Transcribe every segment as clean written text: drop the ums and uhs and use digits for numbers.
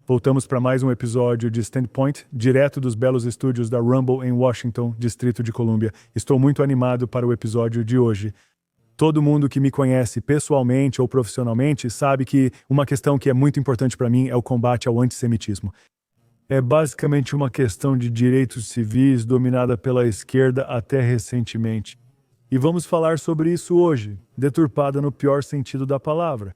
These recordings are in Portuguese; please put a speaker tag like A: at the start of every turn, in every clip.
A: Voltamos para mais um episódio de Standpoint, direto dos belos estúdios da Rumble em Washington, Distrito de Colômbia. Estou muito animado para o episódio de hoje. Todo mundo que me conhece pessoalmente ou profissionalmente sabe que uma questão que é muito importante para mim é o combate ao antissemitismo. É basicamente uma questão de direitos civis dominada pela esquerda até recentemente. E vamos falar sobre isso hoje, deturpada no pior sentido da palavra.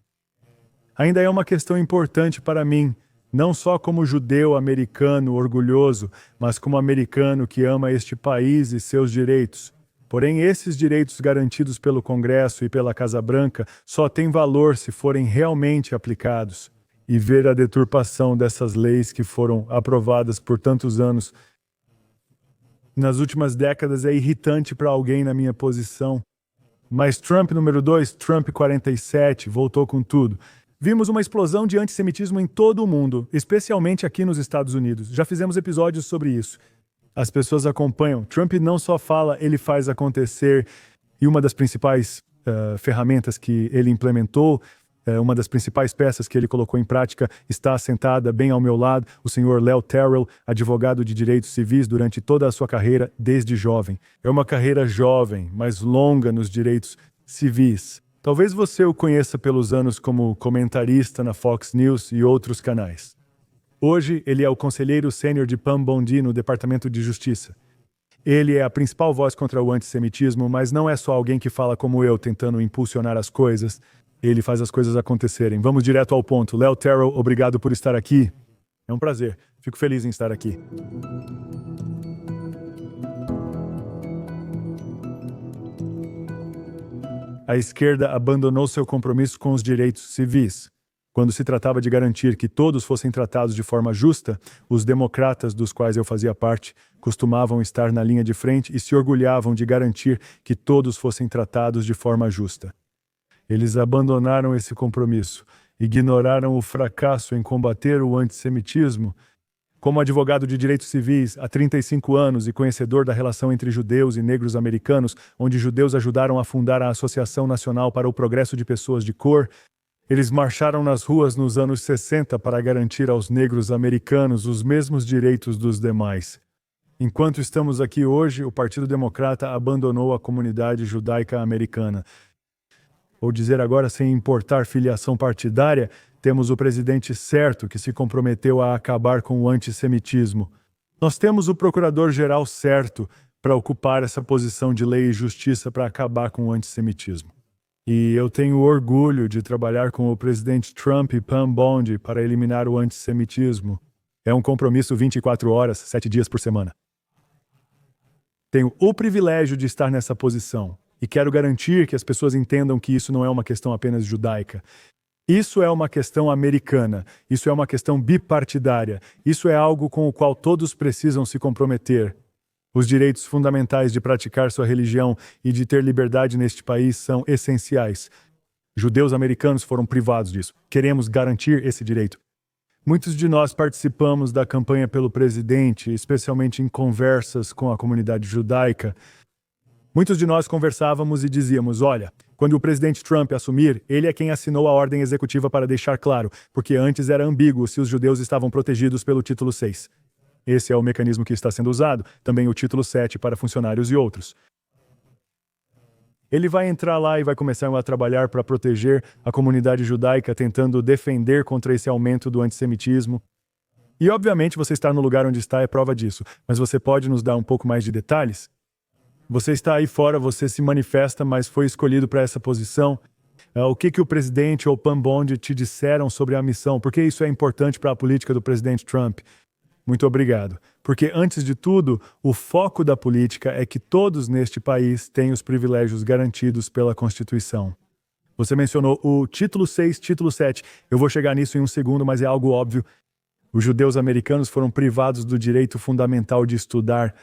A: Ainda é uma questão importante para mim, não só como judeu americano orgulhoso, mas como americano que ama este país e seus direitos. Porém, esses direitos garantidos pelo Congresso e pela Casa Branca só têm valor se forem realmente aplicados. E ver a deturpação dessas leis que foram aprovadas por tantos anos nas últimas décadas é irritante para alguém na minha posição. Mas Trump número 2, Trump 47, voltou com tudo. Vimos uma explosão de antissemitismo em todo o mundo, especialmente aqui nos Estados Unidos. Já fizemos episódios sobre isso. As pessoas acompanham. Trump não só fala, ele faz acontecer. E uma das principais ferramentas que ele implementou, uma das principais peças que ele colocou em prática, está sentada bem ao meu lado, o senhor Léo Terrell, advogado de direitos civis durante toda a sua carreira, desde jovem. É uma carreira jovem, mas longa nos direitos civis. Talvez você o conheça pelos anos como comentarista na Fox News e outros canais. Hoje, ele é o conselheiro sênior de Pam Bondi no Departamento de Justiça. Ele é a principal voz contra o antissemitismo, mas não é só alguém que fala como eu, tentando impulsionar as coisas. Ele faz as coisas acontecerem. Vamos direto ao ponto. Léo Terrell, obrigado por estar aqui. É um prazer. Fico feliz em estar aqui. A esquerda abandonou seu compromisso com os direitos civis. Quando se tratava de garantir que todos fossem tratados de forma justa, os democratas, dos quais eu fazia parte, costumavam estar na linha de frente e se orgulhavam de garantir que todos fossem tratados de forma justa. Eles abandonaram esse compromisso, ignoraram o fracasso em combater o antissemitismo. Como advogado de direitos civis há 35 anos e conhecedor da relação entre judeus e negros americanos, onde judeus ajudaram a fundar a Associação Nacional para o Progresso de Pessoas de Cor, eles marcharam nas ruas nos anos 60 para garantir aos negros americanos os mesmos direitos dos demais. Enquanto estamos aqui hoje, o Partido Democrata abandonou a comunidade judaica americana. Ou dizer agora, sem importar filiação partidária, temos o presidente certo que se comprometeu a acabar com o antissemitismo. Nós temos o procurador-geral certo para ocupar essa posição de lei e justiça para acabar com o antissemitismo. E eu tenho orgulho de trabalhar com o presidente Trump e Pam Bondi para eliminar o antissemitismo. É um compromisso 24 horas, 7 dias por semana. Tenho o privilégio de estar nessa posição e quero garantir que as pessoas entendam que isso não é uma questão apenas judaica. Isso é uma questão americana, isso é uma questão bipartidária, isso é algo com o qual todos precisam se comprometer. Os direitos fundamentais de praticar sua religião e de ter liberdade neste país são essenciais. Judeus americanos foram privados disso. Queremos garantir esse direito. Muitos de nós participamos da campanha pelo presidente, especialmente em conversas com a comunidade judaica. Muitos de nós conversávamos e dizíamos, olha, quando o presidente Trump assumir, ele é quem assinou a ordem executiva para deixar claro, porque antes era ambíguo se os judeus estavam protegidos pelo título 6. Esse é o mecanismo que está sendo usado, também o título 7 para funcionários e outros. Ele vai entrar lá e vai começar a trabalhar para proteger a comunidade judaica, tentando defender contra esse aumento do antissemitismo. E obviamente você estar no lugar onde está é prova disso, mas você pode nos dar um pouco mais de detalhes? Você está aí fora, você se manifesta, mas foi escolhido para essa posição. O que o presidente ou Pam Bondi te disseram sobre a missão? Por que isso é importante para a política do presidente Trump? Muito obrigado. Porque, antes de tudo, o foco da política é que todos neste país têm os privilégios garantidos pela Constituição. Você mencionou o título 6, título 7. Eu vou chegar nisso em um segundo, mas é algo óbvio. Os judeus americanos foram privados do direito fundamental de estudar.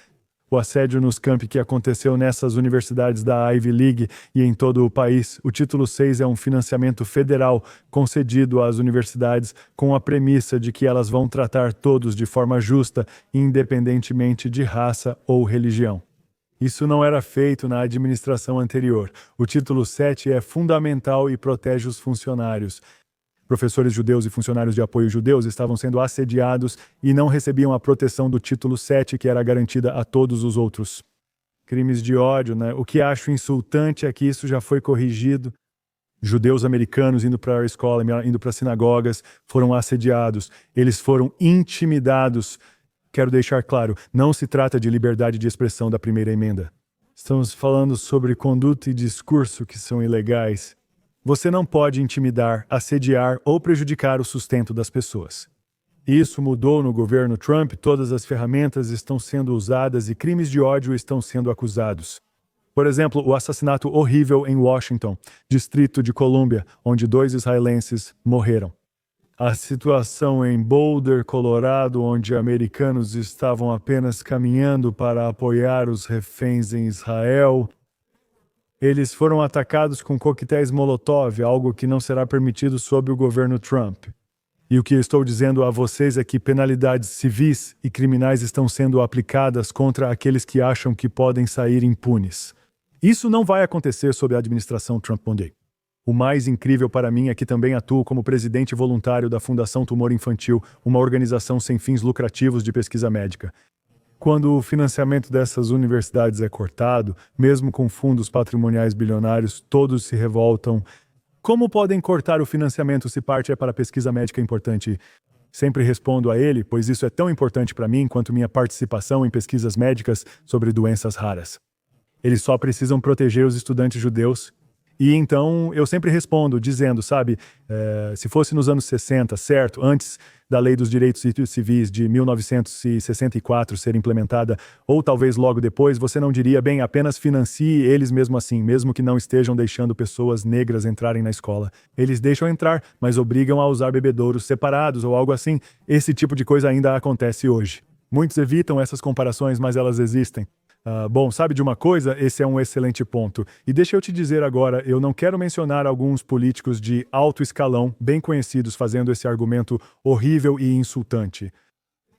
A: O assédio nos campi que aconteceu nessas universidades da Ivy League e em todo o país. O título 6 é um financiamento federal concedido às universidades com a premissa de que elas vão tratar todos de forma justa, independentemente de raça ou religião. Isso não era feito na administração anterior. O título 7 é fundamental e protege os funcionários. Professores judeus e funcionários de apoio judeus estavam sendo assediados e não recebiam a proteção do título 7, que era garantida a todos os outros. Crimes de ódio, né? O que acho insultante é que isso já foi corrigido. Judeus americanos indo para a escola, indo para sinagogas, foram assediados. Eles foram intimidados. Quero deixar claro, não se trata de liberdade de expressão da primeira emenda. Estamos falando sobre conduta e discurso que são ilegais. Você não pode intimidar, assediar ou prejudicar o sustento das pessoas. Isso mudou no governo Trump, todas as ferramentas estão sendo usadas e crimes de ódio estão sendo acusados. Por exemplo, o assassinato horrível em Washington, Distrito de Colômbia, onde 2 israelenses morreram. A situação em Boulder, Colorado, onde americanos estavam apenas caminhando para apoiar os reféns em Israel. Eles foram atacados com coquetéis Molotov, algo que não será permitido sob o governo Trump. E o que estou dizendo a vocês é que penalidades civis e criminais estão sendo aplicadas contra aqueles que acham que podem sair impunes. Isso não vai acontecer sob a administração Trump-Monday. O mais incrível para mim é que também atuo como presidente voluntário da Fundação Tumor Infantil, uma organização sem fins lucrativos de pesquisa médica. Quando o financiamento dessas universidades é cortado, mesmo com fundos patrimoniais bilionários, todos se revoltam. Como podem cortar o financiamento se parte é para pesquisa médica importante? Sempre respondo a ele, pois isso é tão importante para mim quanto minha participação em pesquisas médicas sobre doenças raras. Eles só precisam proteger os estudantes judeus. E então eu sempre respondo dizendo, se fosse nos anos 60, certo, antes da Lei dos Direitos Civis de 1964 ser implementada, ou talvez logo depois, você não diria, bem, apenas financie eles mesmo assim, mesmo que não estejam deixando pessoas negras entrarem na escola. Eles deixam entrar, mas obrigam a usar bebedouros separados ou algo assim. Esse tipo de coisa ainda acontece hoje. Muitos evitam essas comparações, mas elas existem. Bom, sabe de uma coisa? Esse é um excelente ponto. E deixa eu te dizer agora, eu não quero mencionar alguns políticos de alto escalão, bem conhecidos, fazendo esse argumento horrível e insultante.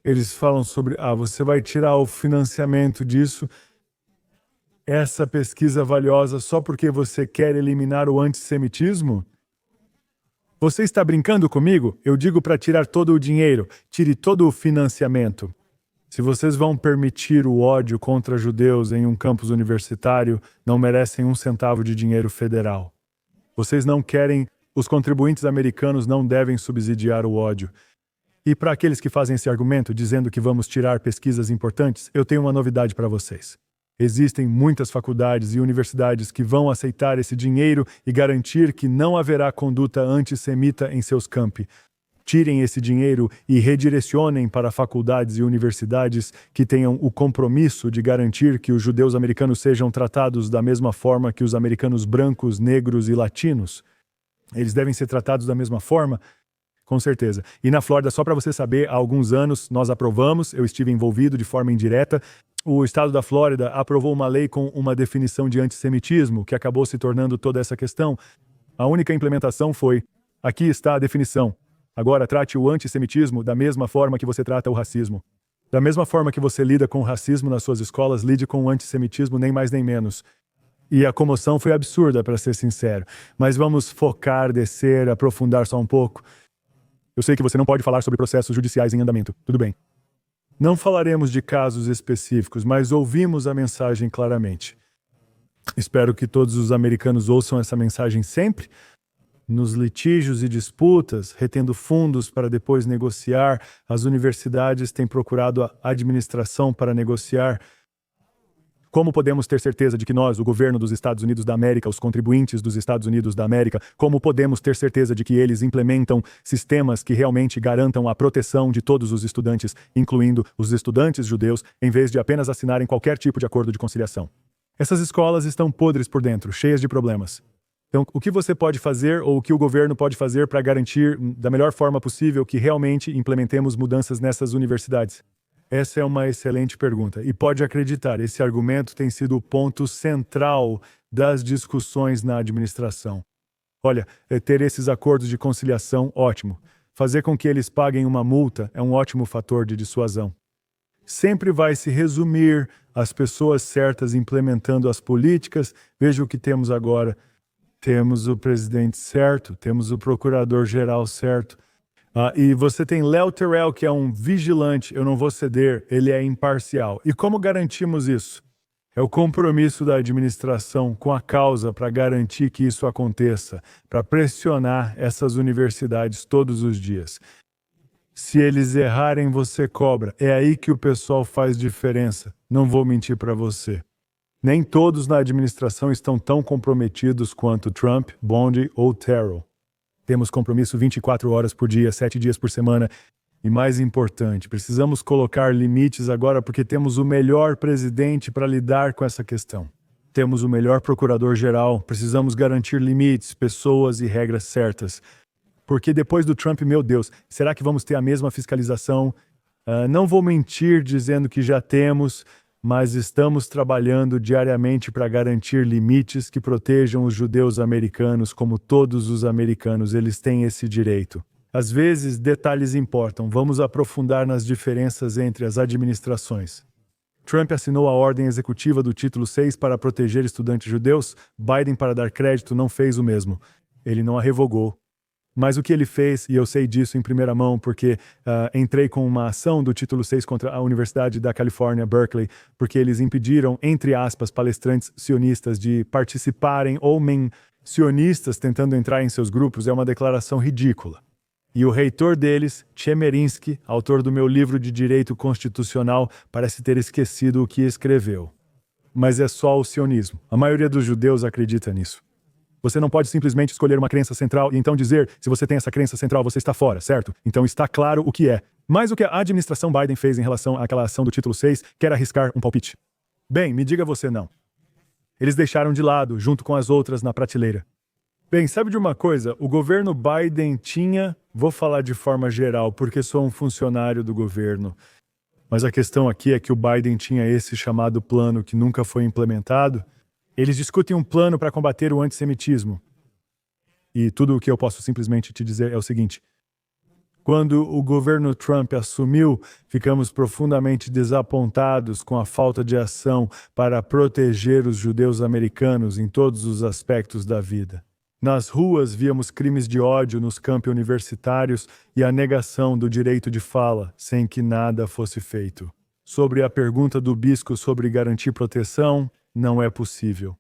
A: Eles falam sobre, você vai tirar o financiamento disso, essa pesquisa valiosa só porque você quer eliminar o antissemitismo? Você está brincando comigo? Eu digo para tirar todo o dinheiro, tire todo o financiamento. Se vocês vão permitir o ódio contra judeus em um campus universitário, não merecem 1 centavo de dinheiro federal. Vocês não querem, os contribuintes americanos não devem subsidiar o ódio. E para aqueles que fazem esse argumento, dizendo que vamos tirar pesquisas importantes, eu tenho uma novidade para vocês. Existem muitas faculdades e universidades que vão aceitar esse dinheiro e garantir que não haverá conduta antissemita em seus campi. Tirem esse dinheiro e redirecionem para faculdades e universidades que tenham o compromisso de garantir que os judeus americanos sejam tratados da mesma forma que os americanos brancos, negros e latinos. Eles devem ser tratados da mesma forma? Com certeza. E na Flórida, só para você saber, há alguns anos nós aprovamos, eu estive envolvido de forma indireta, o estado da Flórida aprovou uma lei com uma definição de antissemitismo que acabou se tornando toda essa questão. A única implementação foi, aqui está a definição. Agora trate o antissemitismo da mesma forma que você trata o racismo. Da mesma forma que você lida com o racismo nas suas escolas, lide com o antissemitismo nem mais nem menos. E a comoção foi absurda, para ser sincero. Mas vamos focar, descer, aprofundar só um pouco. Eu sei que você não pode falar sobre processos judiciais em andamento. Tudo bem. Não falaremos de casos específicos, mas ouvimos a mensagem claramente. Espero que todos os americanos ouçam essa mensagem sempre. Nos litígios e disputas, retendo fundos para depois negociar, as universidades têm procurado a administração para negociar. Como podemos ter certeza de que nós, o governo dos Estados Unidos da América, os contribuintes dos Estados Unidos da América, como podemos ter certeza de que eles implementam sistemas que realmente garantam a proteção de todos os estudantes, incluindo os estudantes judeus, em vez de apenas assinarem qualquer tipo de acordo de conciliação? Essas escolas estão podres por dentro, cheias de problemas. Então, o que você pode fazer ou o que o governo pode fazer para garantir, da melhor forma possível, que realmente implementemos mudanças nessas universidades? Essa é uma excelente pergunta. E pode acreditar, esse argumento tem sido o ponto central das discussões na administração. Olha, ter esses acordos de conciliação, ótimo. Fazer com que eles paguem uma multa é um ótimo fator de dissuasão. Sempre vai se resumir às pessoas certas implementando as políticas. Veja o que temos agora. Temos o presidente certo, temos o procurador-geral certo. E você tem Léo Terrell, que é um vigilante, eu não vou ceder, ele é imparcial. E como garantimos isso? É o compromisso da administração com a causa para garantir que isso aconteça, para pressionar essas universidades todos os dias. Se eles errarem, você cobra. É aí que o pessoal faz diferença. Não vou mentir para você. Nem todos na administração estão tão comprometidos quanto Trump, Bondi ou Terrell. Temos compromisso 24 horas por dia, 7 dias por semana. E mais importante, precisamos colocar limites agora porque temos o melhor presidente para lidar com essa questão. Temos o melhor procurador-geral, precisamos garantir limites, pessoas e regras certas. Porque depois do Trump, meu Deus, será que vamos ter a mesma fiscalização? Não vou mentir dizendo que já temos, mas estamos trabalhando diariamente para garantir limites que protejam os judeus americanos como todos os americanos, eles têm esse direito. Às vezes, detalhes importam. Vamos aprofundar nas diferenças entre as administrações. Trump assinou a ordem executiva do Título 6 para proteger estudantes judeus. Biden, para dar crédito, não fez o mesmo. Ele não a revogou. Mas o que ele fez, e eu sei disso em primeira mão, porque entrei com uma ação do Título 6 contra a Universidade da Califórnia, Berkeley, porque eles impediram, entre aspas, palestrantes sionistas de participarem ou sionistas tentando entrar em seus grupos, é uma declaração ridícula. E o reitor deles, Chemerinsky, autor do meu livro de Direito Constitucional, parece ter esquecido o que escreveu. Mas é só o sionismo. A maioria dos judeus acredita nisso. Você não pode simplesmente escolher uma crença central e então dizer, se você tem essa crença central, você está fora, certo? Então está claro o que é. Mas o que a administração Biden fez em relação àquela ação do Título 6, quer arriscar um palpite? Bem, me diga você não. Eles deixaram de lado, junto com as outras na prateleira. Bem, sabe de uma coisa? O governo Biden tinha, vou falar de forma geral, porque sou um funcionário do governo, mas a questão aqui é que o Biden tinha esse chamado plano que nunca foi implementado. Eles discutem um plano para combater o antissemitismo. E tudo o que eu posso simplesmente te dizer é o seguinte: quando o governo Trump assumiu, ficamos profundamente desapontados com a falta de ação para proteger os judeus americanos em todos os aspectos da vida. Nas ruas, víamos crimes de ódio nos campi universitários e a negação do direito de fala, sem que nada fosse feito. Sobre a pergunta do bispo sobre garantir proteção, não é possível.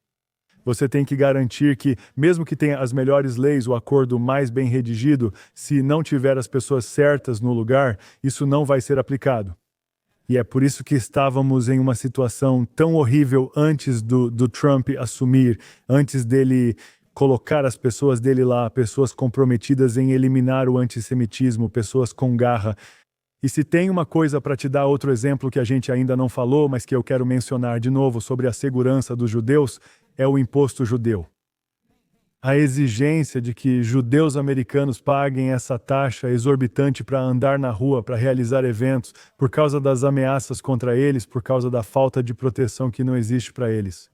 A: Você tem que garantir que, mesmo que tenha as melhores leis, o acordo mais bem redigido, se não tiver as pessoas certas no lugar, isso não vai ser aplicado. E é por isso que estávamos em uma situação tão horrível antes do Trump assumir, antes dele colocar as pessoas dele lá, pessoas comprometidas em eliminar o antissemitismo, pessoas com garra. E se tem uma coisa para te dar outro exemplo que a gente ainda não falou, mas que eu quero mencionar de novo sobre a segurança dos judeus, é o imposto judeu. A exigência de que judeus americanos paguem essa taxa exorbitante para andar na rua, para realizar eventos, por causa das ameaças contra eles, por causa da falta de proteção que não existe para eles.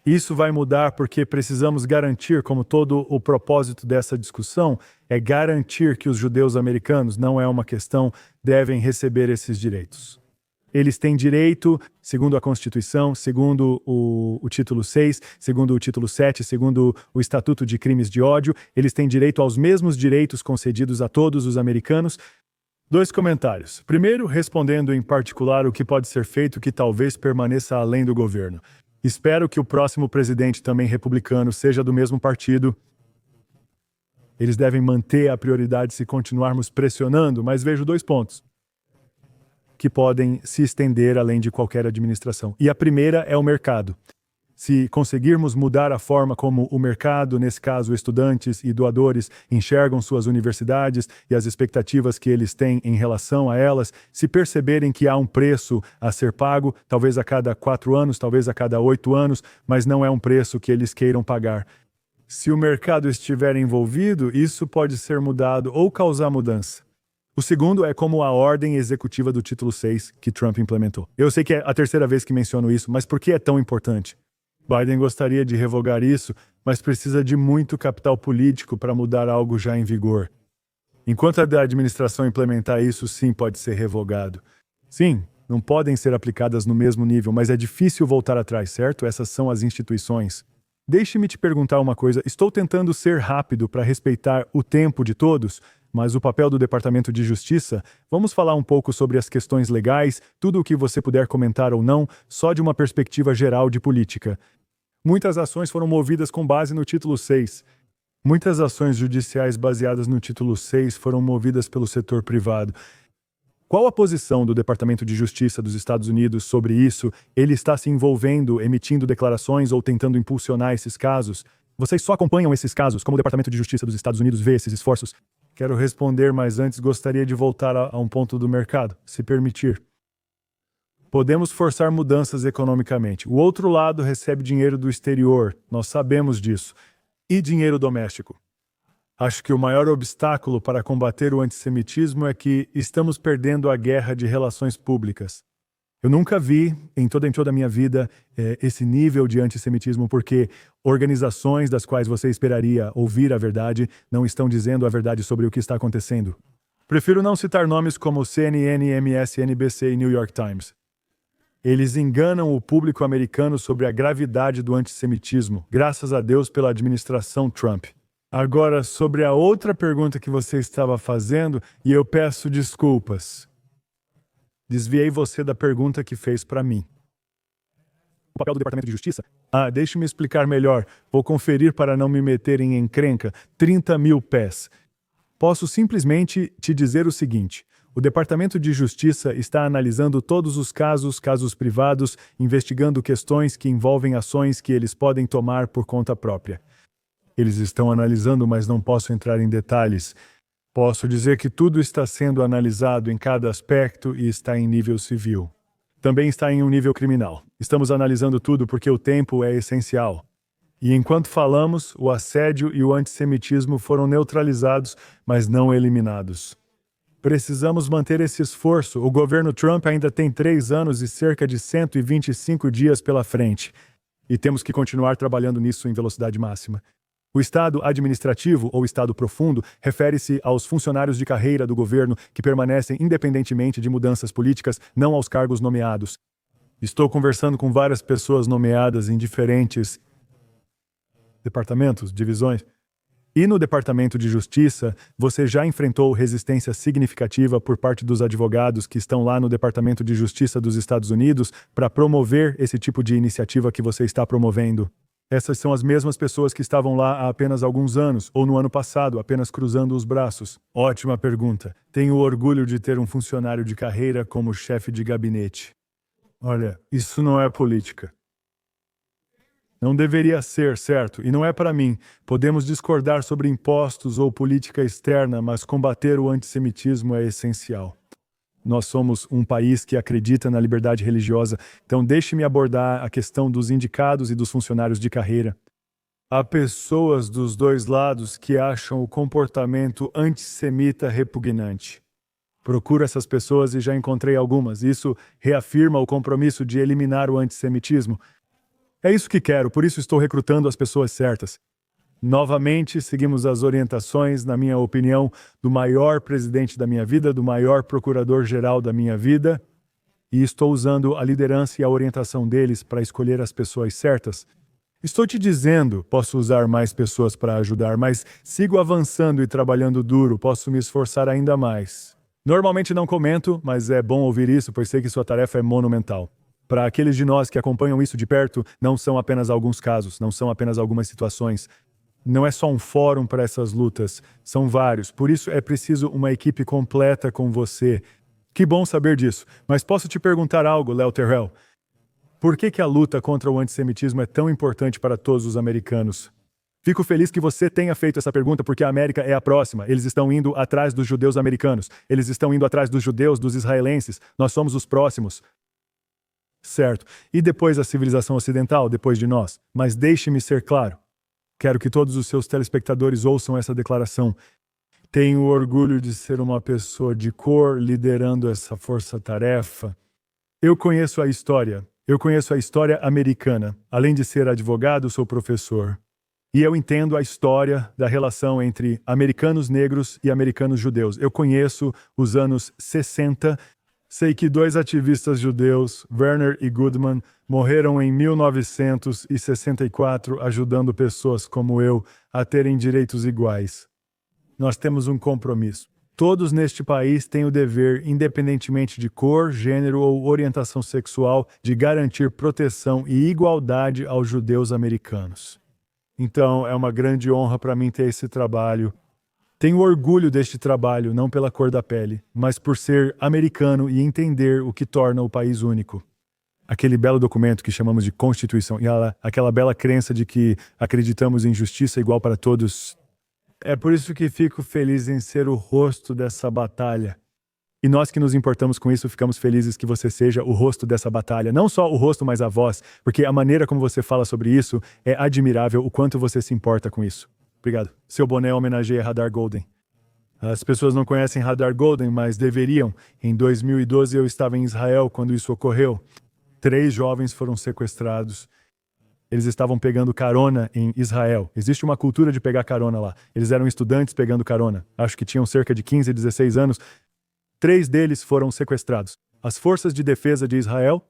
A: Isso vai mudar porque precisamos garantir, como todo o propósito dessa discussão, é garantir que os judeus americanos, não é uma questão, devem receber esses direitos. Eles têm direito, segundo a Constituição, segundo o título 6, segundo o título 7, segundo o Estatuto de Crimes de Ódio, eles têm direito aos mesmos direitos concedidos a todos os americanos. 2 comentários. Primeiro, respondendo em particular o que pode ser feito que talvez permaneça além do governo. Espero que o próximo presidente, também republicano, seja do mesmo partido. Eles devem manter a prioridade se continuarmos pressionando, mas vejo 2 pontos que podem se estender além de qualquer administração. E a primeira é o mercado. Se conseguirmos mudar a forma como o mercado, nesse caso estudantes e doadores, enxergam suas universidades e as expectativas que eles têm em relação a elas, se perceberem que há um preço a ser pago, talvez a cada 4 anos, talvez a cada 8 anos, mas não é um preço que eles queiram pagar. Se o mercado estiver envolvido, isso pode ser mudado ou causar mudança. O segundo é como a ordem executiva do título 6 que Trump implementou. Eu sei que é a terceira vez que menciono isso, mas por que é tão importante? Biden gostaria de revogar isso, mas precisa de muito capital político para mudar algo já em vigor. Enquanto a administração implementar isso, sim, pode ser revogado. Sim, não podem ser aplicadas no mesmo nível, mas é difícil voltar atrás, certo? Essas são as instituições. Deixe-me te perguntar uma coisa. Estou tentando ser rápido para respeitar o tempo de todos, mas o papel do Departamento de Justiça, vamos falar um pouco sobre as questões legais, tudo o que você puder comentar ou não, só de uma perspectiva geral de política. Muitas ações foram movidas com base no título 6. Muitas ações judiciais baseadas no título 6 foram movidas pelo setor privado. Qual a posição do Departamento de Justiça dos Estados Unidos sobre isso? Ele está se envolvendo, emitindo declarações ou tentando impulsionar esses casos? Vocês só acompanham esses casos? Como o Departamento de Justiça dos Estados Unidos vê esses esforços? Quero responder, mas antes gostaria de voltar a um ponto do mercado, se permitir. Podemos forçar mudanças economicamente. O outro lado recebe dinheiro do exterior, nós sabemos disso. E dinheiro doméstico. Acho que o maior obstáculo para combater o antissemitismo é que estamos perdendo a guerra de relações públicas. Eu nunca vi, em toda a minha vida, esse nível de antissemitismo, porque organizações das quais você esperaria ouvir a verdade não estão dizendo a verdade sobre o que está acontecendo. Prefiro não citar nomes como CNN, MSNBC e New York Times. Eles enganam o público americano sobre a gravidade do antissemitismo, graças a Deus pela administração Trump. Agora, sobre a outra pergunta que você estava fazendo, e eu peço desculpas. Desviei você da pergunta que fez para mim. O papel do Departamento de Justiça? Deixe-me explicar melhor. Vou conferir para não me meter em encrenca. 30 mil pés. Posso simplesmente te dizer o seguinte. O Departamento de Justiça está analisando todos os casos privados, investigando questões que envolvem ações que eles podem tomar por conta própria. Eles estão analisando, mas não posso entrar em detalhes. Posso dizer que tudo está sendo analisado em cada aspecto e está em nível civil. Também está em um nível criminal. Estamos analisando tudo porque o tempo é essencial. E enquanto falamos, o assédio e o antissemitismo foram neutralizados, mas não eliminados. Precisamos manter esse esforço. O governo Trump ainda tem 3 anos e cerca de 125 dias pela frente. E temos que continuar trabalhando nisso em velocidade máxima. O estado administrativo, ou estado profundo, refere-se aos funcionários de carreira do governo que permanecem independentemente de mudanças políticas, não aos cargos nomeados. Estou conversando com várias pessoas nomeadas em diferentes departamentos, divisões. E no Departamento de Justiça, você já enfrentou resistência significativa por parte dos advogados que estão lá no Departamento de Justiça dos Estados Unidos para promover esse tipo de iniciativa que você está promovendo. Essas são as mesmas pessoas que estavam lá há apenas alguns anos, ou no ano passado, apenas cruzando os braços. Ótima pergunta. Tenho orgulho de ter um funcionário de carreira como chefe de gabinete. Olha, isso não é política. Não deveria ser, certo? E não é para mim. Podemos discordar sobre impostos ou política externa, mas combater o antissemitismo é essencial. Nós somos um país que acredita na liberdade religiosa, então deixe-me abordar a questão dos indicados e dos funcionários de carreira. Há pessoas dos dois lados que acham o comportamento antissemita repugnante. Procuro essas pessoas e já encontrei algumas. Isso reafirma o compromisso de eliminar o antissemitismo. É isso que quero, por isso estou recrutando as pessoas certas. Novamente, seguimos as orientações, na minha opinião, do maior presidente da minha vida, do maior procurador-geral da minha vida, e estou usando a liderança e a orientação deles para escolher as pessoas certas. Estou te dizendo, posso usar mais pessoas para ajudar, mas sigo avançando e trabalhando duro, posso me esforçar ainda mais. Normalmente não comento, mas é bom ouvir isso, pois sei que sua tarefa é monumental. Para aqueles de nós que acompanham isso de perto, não são apenas alguns casos, não são apenas algumas situações. Não é só um fórum para essas lutas, são vários. Por isso é preciso uma equipe completa com você. Que bom saber disso. Mas posso te perguntar algo, Léo Terrell? Por que a luta contra o antissemitismo é tão importante para todos os americanos? Fico feliz que você tenha feito essa pergunta porque a América é a próxima. Eles estão indo atrás dos judeus americanos. Eles estão indo atrás dos judeus, dos israelenses. Nós somos os próximos. Certo. E depois a civilização ocidental, depois de nós. Mas deixe-me ser claro. Quero que todos os seus telespectadores ouçam essa declaração. Tenho orgulho de ser uma pessoa de cor liderando essa força-tarefa. Eu conheço a história. Eu conheço a história americana. Além de ser advogado, sou professor. E eu entendo a história da relação entre americanos negros e americanos judeus. Eu conheço os anos 60 Sei que 2 ativistas judeus, Werner e Goodman, morreram em 1964 ajudando pessoas como eu a terem direitos iguais. Nós temos um compromisso. Todos neste país têm o dever, independentemente de cor, gênero ou orientação sexual, de garantir proteção e igualdade aos judeus americanos. Então, é uma grande honra para mim ter esse trabalho. Tenho orgulho deste trabalho, não pela cor da pele, mas por ser americano e entender o que torna o país único. Aquele belo documento que chamamos de Constituição e aquela bela crença de que acreditamos em justiça igual para todos. É por isso que fico feliz em ser o rosto dessa batalha. E nós que nos importamos com isso, ficamos felizes que você seja o rosto dessa batalha. Não só o rosto, mas a voz, porque a maneira como você fala sobre isso é admirável o quanto você se importa com isso. Obrigado. Seu boné homenageia Hadar Goldin. As pessoas não conhecem Hadar Goldin, mas deveriam. Em 2012 eu estava em Israel quando isso ocorreu. 3 jovens foram sequestrados. Eles estavam pegando carona em Israel. Existe uma cultura de pegar carona lá. Eles eram estudantes pegando carona. Acho que tinham cerca de 15, 16 anos. 3 deles foram sequestrados. As Forças de Defesa de Israel,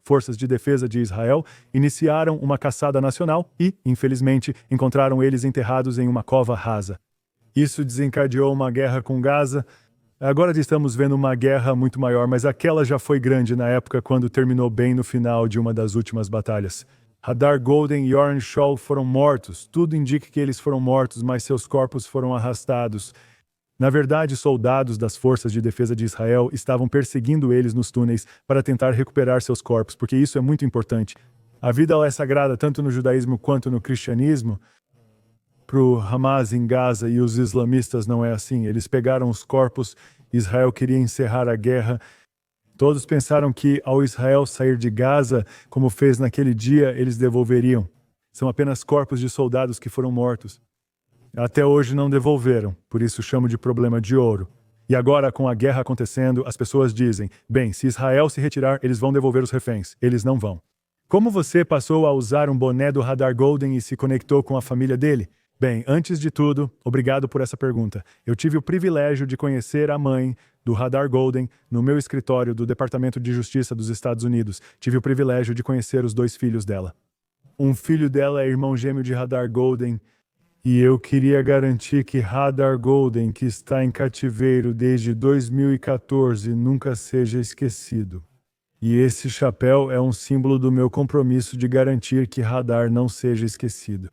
A: iniciaram uma caçada nacional e, infelizmente, encontraram eles enterrados em uma cova rasa. Isso desencadeou uma guerra com Gaza. Agora estamos vendo uma guerra muito maior, mas aquela já foi grande na época quando terminou bem no final de uma das últimas batalhas. Hadar Goldin e Oren Shaul foram mortos. Tudo indica que eles foram mortos, mas seus corpos foram arrastados. Na verdade, soldados das Forças de Defesa de Israel estavam perseguindo eles nos túneis para tentar recuperar seus corpos, porque isso é muito importante. A vida é sagrada tanto no judaísmo quanto no cristianismo. Para o Hamas em Gaza e os islamistas não é assim. Eles pegaram os corpos, Israel queria encerrar a guerra. Todos pensaram que, ao Israel sair de Gaza, como fez naquele dia, eles devolveriam. São apenas corpos de soldados que foram mortos. Até hoje não devolveram, por isso chamo de problema de ouro. E agora, com a guerra acontecendo, as pessoas dizem, bem, se Israel se retirar, eles vão devolver os reféns. Eles não vão. Como você passou a usar um boné do Hadar Goldin e se conectou com a família dele? Bem, antes de tudo, obrigado por essa pergunta. Eu tive o privilégio de conhecer a mãe do Hadar Goldin no meu escritório do Departamento de Justiça dos Estados Unidos. Tive o privilégio de conhecer os 2 filhos dela. Um filho dela é irmão gêmeo de Hadar Goldin, e eu queria garantir que Hadar Goldin, que está em cativeiro desde 2014, nunca seja esquecido. E esse chapéu é um símbolo do meu compromisso de garantir que Hadar não seja esquecido.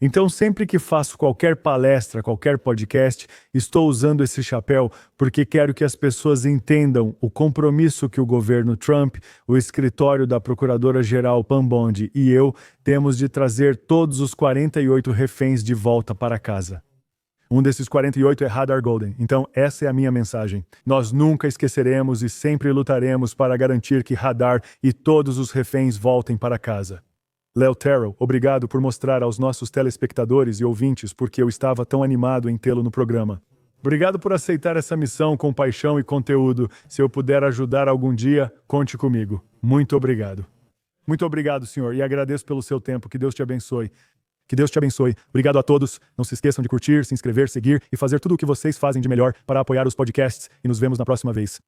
A: Então, sempre que faço qualquer palestra, qualquer podcast, estou usando esse chapéu porque quero que as pessoas entendam o compromisso que o governo Trump, o escritório da Procuradora-Geral Pam Bondi e eu temos de trazer todos os 48 reféns de volta para casa. Um desses 48 é Hadar Goldin. Então, essa é a minha mensagem. Nós nunca esqueceremos e sempre lutaremos para garantir que Hadar e todos os reféns voltem para casa. Léo Terrell, obrigado por mostrar aos nossos telespectadores e ouvintes porque eu estava tão animado em tê-lo no programa. Obrigado por aceitar essa missão com paixão e conteúdo. Se eu puder ajudar algum dia, conte comigo. Muito obrigado. Muito obrigado, senhor, e agradeço pelo seu tempo. Que Deus te abençoe. Que Deus te abençoe. Obrigado a todos. Não se esqueçam de curtir, se inscrever, seguir e fazer tudo o que vocês fazem de melhor para apoiar os podcasts. E nos vemos na próxima vez.